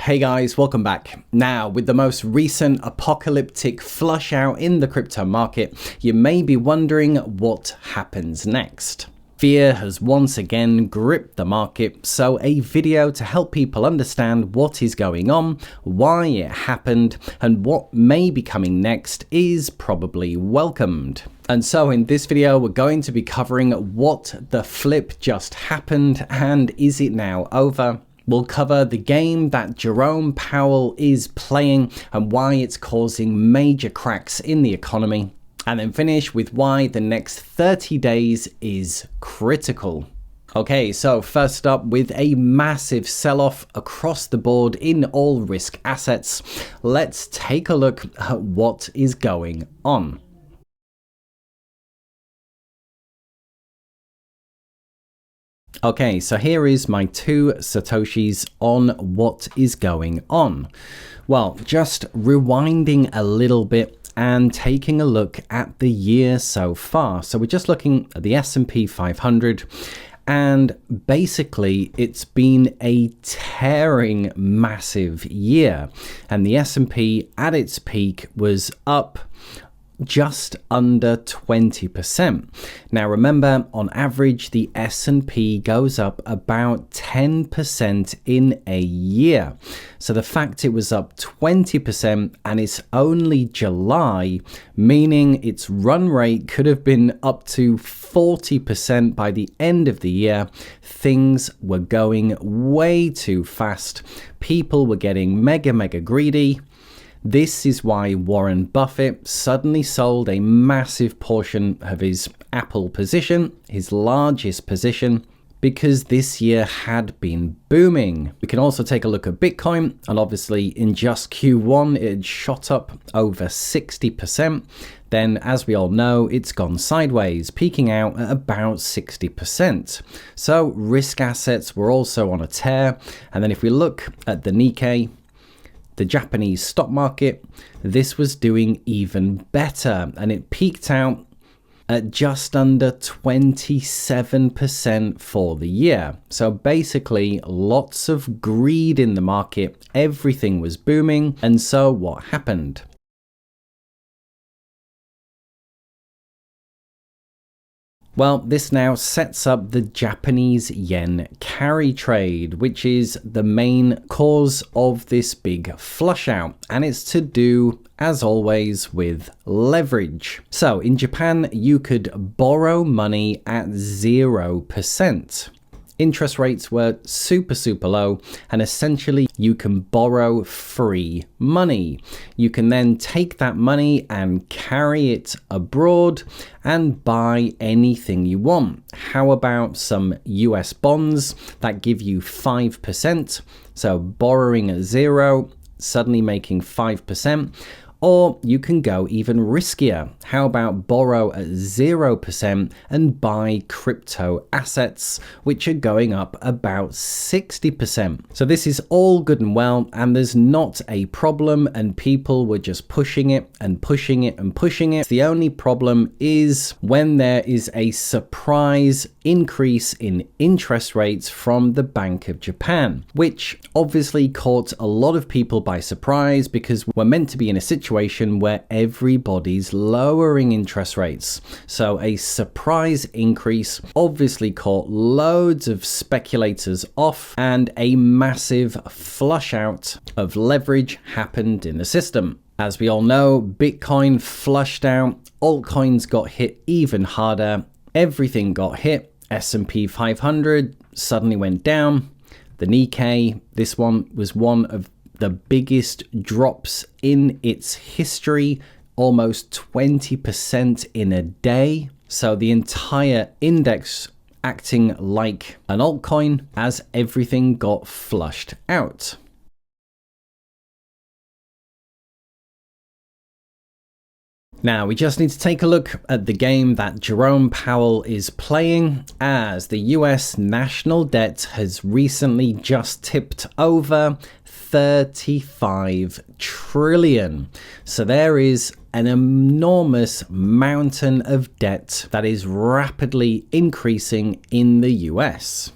Hey guys, welcome back. Now, with the most recent apocalyptic flush out in the crypto market, you may be wondering what happens next. Fear has once again gripped the market, so a video to help people understand what is going on, why it happened, and what may be coming next is probably welcomed. And so in this video, we're going to be covering what the flip just happened and is it now over? We'll cover the game that Jerome Powell is playing and why it's causing major cracks in the economy, and then finish with why the next 30 days is critical. Okay, so first up, with a massive sell-off across the board in all risk assets, let's take a look at what is going on. Okay, so here is my 2 Satoshis on what is going on. Well, just rewinding a little bit and taking a look at the year so far. So we're just looking at the S&P 500, and basically it's been a tearing massive year. And the S&P at its peak was up just under 20%. Now remember, on average, the S&P goes up about 10% in a year. So the fact it was up 20% and it's only July, meaning its run rate could have been up to 40% by the end of the year. Things were going way too fast. People were getting mega greedy. This is why Warren Buffett suddenly sold a massive portion of his Apple position, his largest position, because this year had been booming. We can also take a look at Bitcoin, and obviously in just Q1 it shot up over 60%. Then, as we all know, it's gone sideways, peaking out at about 60%. So risk assets were also on a tear. And then if we look at the Nikkei, the Japanese stock market, this was doing even better, and it peaked out at just under 27% for the year. So basically, lots of greed in the market, everything was booming, and so what happened? Well, this now sets up the Japanese yen carry trade, which is the main cause of this big flush out. And it's to do, as always, with leverage. So in Japan, you could borrow money at 0%. Interest rates were super low, and essentially you can borrow free money. You can then take that money and carry it abroad and buy anything you want. How about some US bonds that give you 5%? So borrowing at 0, suddenly making 5%. Or you can go even riskier. How about borrow at 0% and buy crypto assets, which are going up about 60%. So this is all good and well, and there's not a problem, and people were just pushing it and pushing it and pushing it. The only problem is when there is a surprise increase in interest rates from the Bank of Japan, which obviously caught a lot of people by surprise, because we're meant to be in a situation where everybody's lowering interest rates. So a surprise increase obviously caught loads of speculators off, and a massive flush out of leverage happened in the system. As we all know, Bitcoin flushed out, altcoins got hit even harder, everything got hit. S&P 500 suddenly went down. The Nikkei, this one was one of the biggest drops in its history, almost 20% in a day. So the entire index acting like an altcoin as everything got flushed out. Now, we just need to take a look at the game that Jerome Powell is playing, as the US national debt has recently just tipped over 35 trillion. So there is an enormous mountain of debt that is rapidly increasing in the US.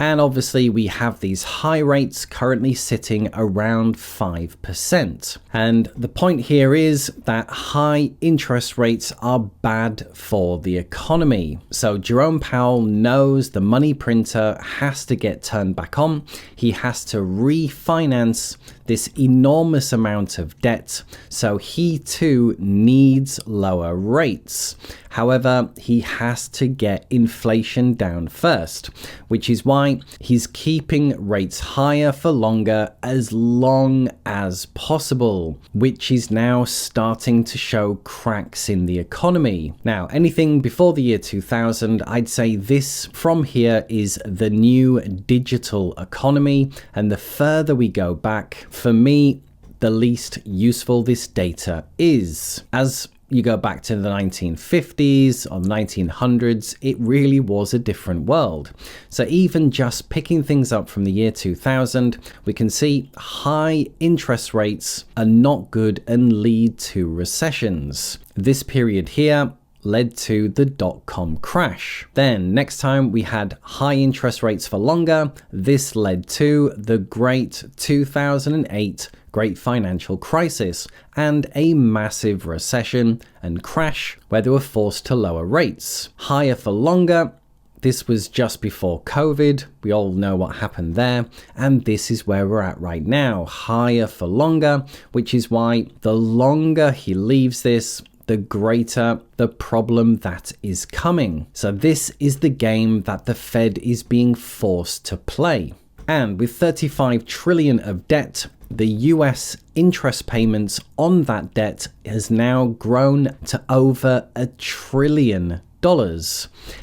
And obviously we have these high rates currently sitting around 5%. And the point here is that high interest rates are bad for the economy. So Jerome Powell knows the money printer has to get turned back on. He has to refinance this enormous amount of debt. So he too needs lower rates. However, he has to get inflation down first, which is why he's keeping rates higher for longer as long as possible, which is now starting to show cracks in the economy. Now, anything before the year 2000, I'd say this from here is the new digital economy. And the further we go back, for me, the least useful this data is. As you go back to the 1950s or 1900s, it really was a different world. So even just picking things up from the year 2000, we can see high interest rates are not good and lead to recessions. This period here led to the dot-com crash. Then next time we had high interest rates for longer. This led to the great 2008 great financial crisis and a massive recession and crash where they were forced to lower rates. Higher for longer. This was just before COVID. We all know what happened there. And this is where we're at right now. Higher for longer, which is why the longer he leaves this, the greater the problem that is coming. So this is the game that the Fed is being forced to play. And with 35 trillion of debt, the US interest payments on that debt has now grown to over $1 trillion.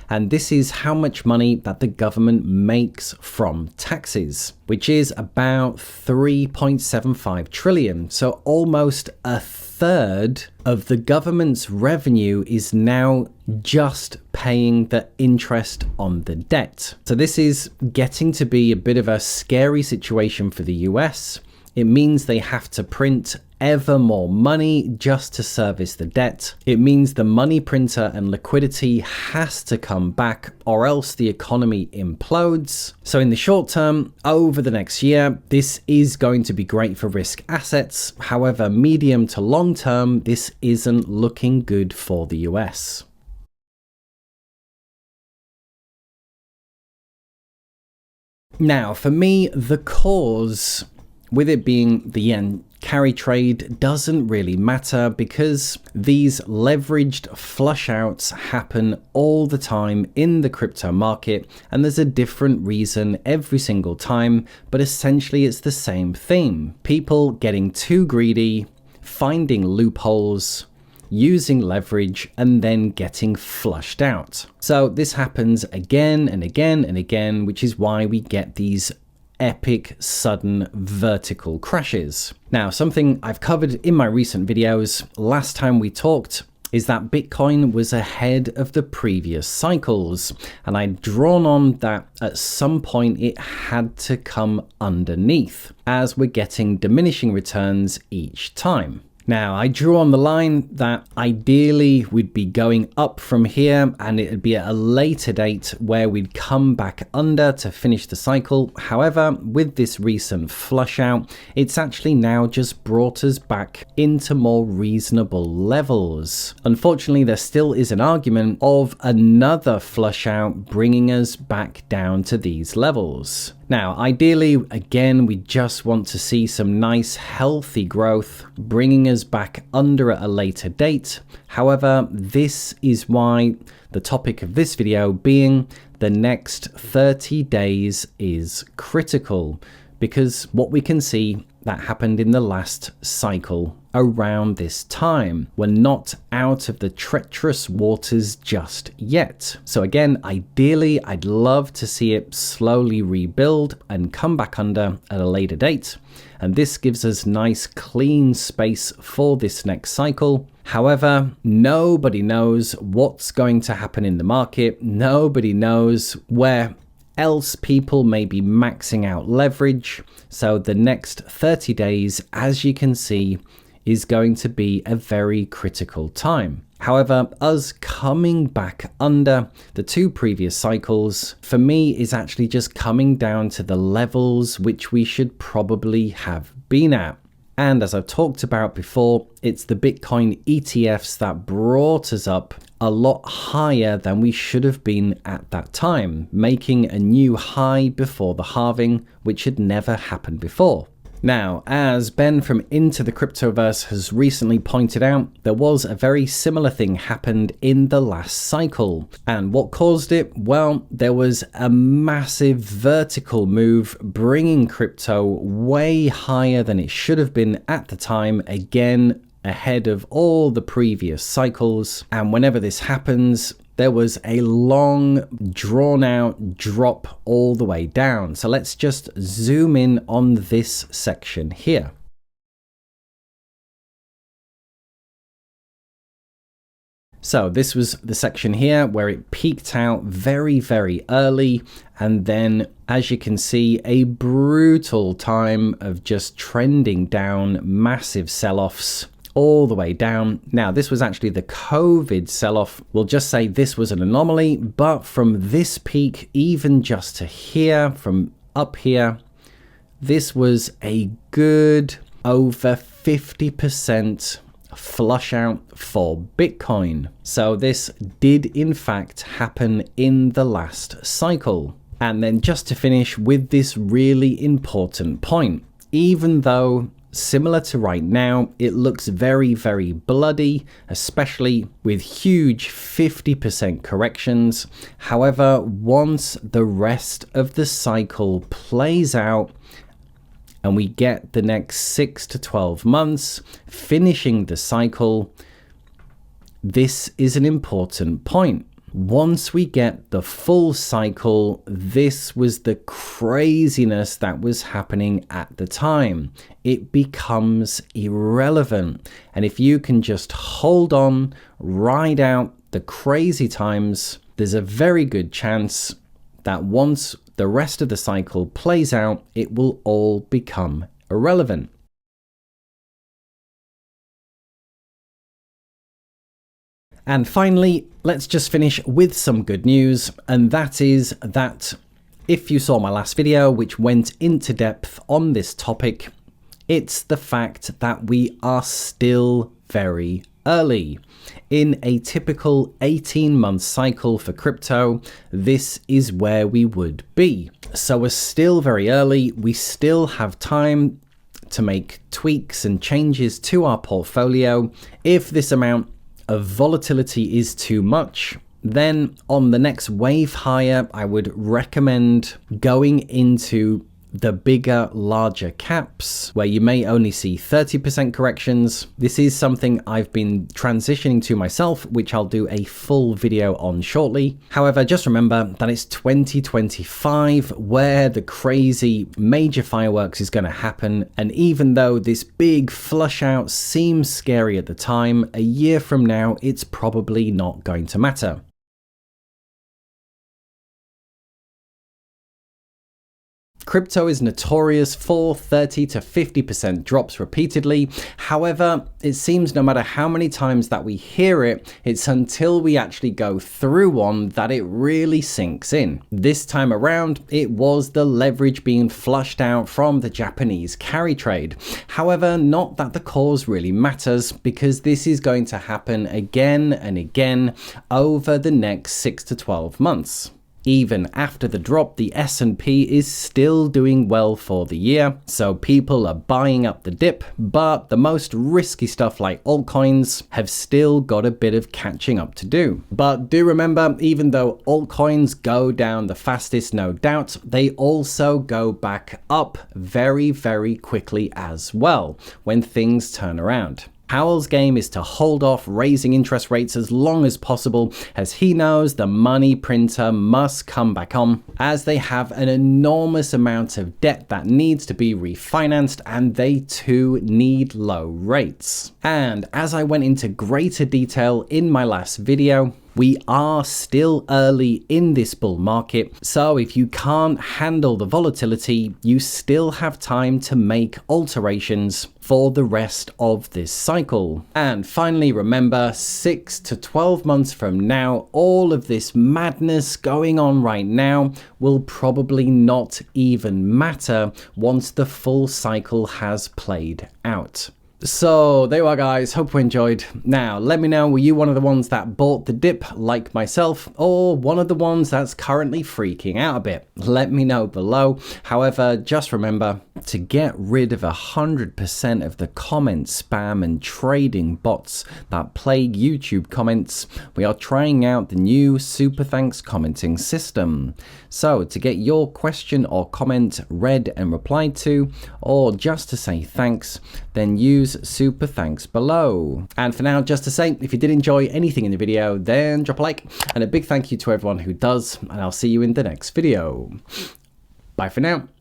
And this is how much money that the government makes from taxes, which is about 3.75 trillion. So almost a third of the government's revenue is now just paying the interest on the debt. So this is getting to be a bit of a scary situation for the US. It means they have to print ever more money just to service the debt. It means the money printer and liquidity has to come back or else the economy implodes. So in the short term, over the next year, this is going to be great for risk assets. However, medium to long term, this isn't looking good for the US. Now, for me, the cause, with it being the yen carry trade, doesn't really matter because these leveraged flush outs happen all the time in the crypto market, and there's a different reason every single time, but essentially it's the same theme. People getting too greedy, finding loopholes, using leverage, and then getting flushed out. So this happens again and again and again, which is why we get these epic sudden vertical crashes. Now, something I've covered in my recent videos last time we talked is that Bitcoin was ahead of the previous cycles, and I'd drawn on that at some point it had to come underneath as we're getting diminishing returns each time. Now, I drew on the line that ideally we'd be going up from here and it'd be at a later date where we'd come back under to finish the cycle. However, with this recent flush out, it's actually now just brought us back into more reasonable levels. Unfortunately, there still is an argument of another flush out bringing us back down to these levels. Now, ideally, again, we just want to see some nice healthy growth, bringing us back under at a later date. However, this is why the topic of this video being the next 30 days is critical, because what we can see that happened in the last cycle around this time. We're not out of the treacherous waters just yet. So again, ideally, I'd love to see it slowly rebuild and come back under at a later date. And this gives us nice clean space for this next cycle. However, nobody knows what's going to happen in the market. Nobody knows where else people may be maxing out leverage. So the next 30 days, as you can see, is going to be a very critical time. However, us coming back under the two previous cycles, for me, is actually just coming down to the levels which we should probably have been at. And as I've talked about before, it's the Bitcoin ETFs that brought us up a lot higher than we should have been at that time, making a new high before the halving, which had never happened before. Now, as Ben from Into the Cryptoverse has recently pointed out, there was a very similar thing happened in the last cycle. And what caused it? Well, there was a massive vertical move bringing crypto way higher than it should have been at the time, again, ahead of all the previous cycles. And whenever this happens, there was a long, drawn-out drop all the way down. So let's just zoom in on this section here. So this was the section here where it peaked out very, very early. And then, as you can see, a brutal time of just trending down, massive sell-offs all the way down. Now, this was actually the COVID sell-off. We'll just say this was an anomaly, but from this peak, even just to here, from up here, this was a good over 50% flush out for Bitcoin. So this did in fact happen in the last cycle. And then just to finish with this really important point, even though similar to right now, it looks very, very bloody, especially with huge 50% corrections. However, once the rest of the cycle plays out and we get the next 6 to 12 months finishing the cycle, this is an important point. Once we get the full cycle, this was the craziness that was happening at the time. It becomes irrelevant. And if you can just hold on, ride out the crazy times, there's a very good chance that once the rest of the cycle plays out, it will all become irrelevant. And finally, let's just finish with some good news, and that is that if you saw my last video, which went into depth on this topic, it's the fact that we are still very early. In a typical 18-month cycle for crypto, this is where we would be. So we're still very early. We still have time to make tweaks and changes to our portfolio. If this amount of volatility is too much, then on the next wave higher, I would recommend going into the bigger, larger caps where you may only see 30% corrections. This is something I've been transitioning to myself, which I'll do a full video on shortly. However, just remember that it's 2025 where the crazy major fireworks is going to happen. And even though this big flush out seems scary at the time, a year from now, it's probably not going to matter. Crypto is notorious for 30 to 50% drops repeatedly. However, it seems no matter how many times that we hear it, it's until we actually go through one that it really sinks in. This time around, it was the leverage being flushed out from the Japanese carry trade. However, not that the cause really matters, because this is going to happen again and again over the next 6 to 12 months. Even after the drop, the S&P is still doing well for the year, so people are buying up the dip, but the most risky stuff like altcoins have still got a bit of catching up to do. But do remember, even though altcoins go down the fastest, no doubt, they also go back up very, very quickly as well when things turn around. Powell's game is to hold off raising interest rates as long as possible, as he knows the money printer must come back on, as they have an enormous amount of debt that needs to be refinanced, and they too need low rates. And as I went into greater detail in my last video, We are still early in this bull market, so if you can't handle the volatility, you still have time to make alterations for the rest of this cycle. And finally, remember, 6 to 12 months from now, all of this madness going on right now will probably not even matter once the full cycle has played out. So there you are, guys. Hope you enjoyed. Now let me know, were you one of the ones that bought the dip like myself, or one of the ones that's currently freaking out a bit? Let me know below. However, just remember to get rid of 100% of the comment spam and trading bots that plague YouTube comments. We are trying out the new SuperThanks Commenting system. So to get your question or comment read and replied to, or just to say thanks, then use SuperThanks below. And for now, just to say, if you did enjoy anything in the video, then drop a like, and a big thank you to everyone who does, and I'll see you in the next video. Bye for now.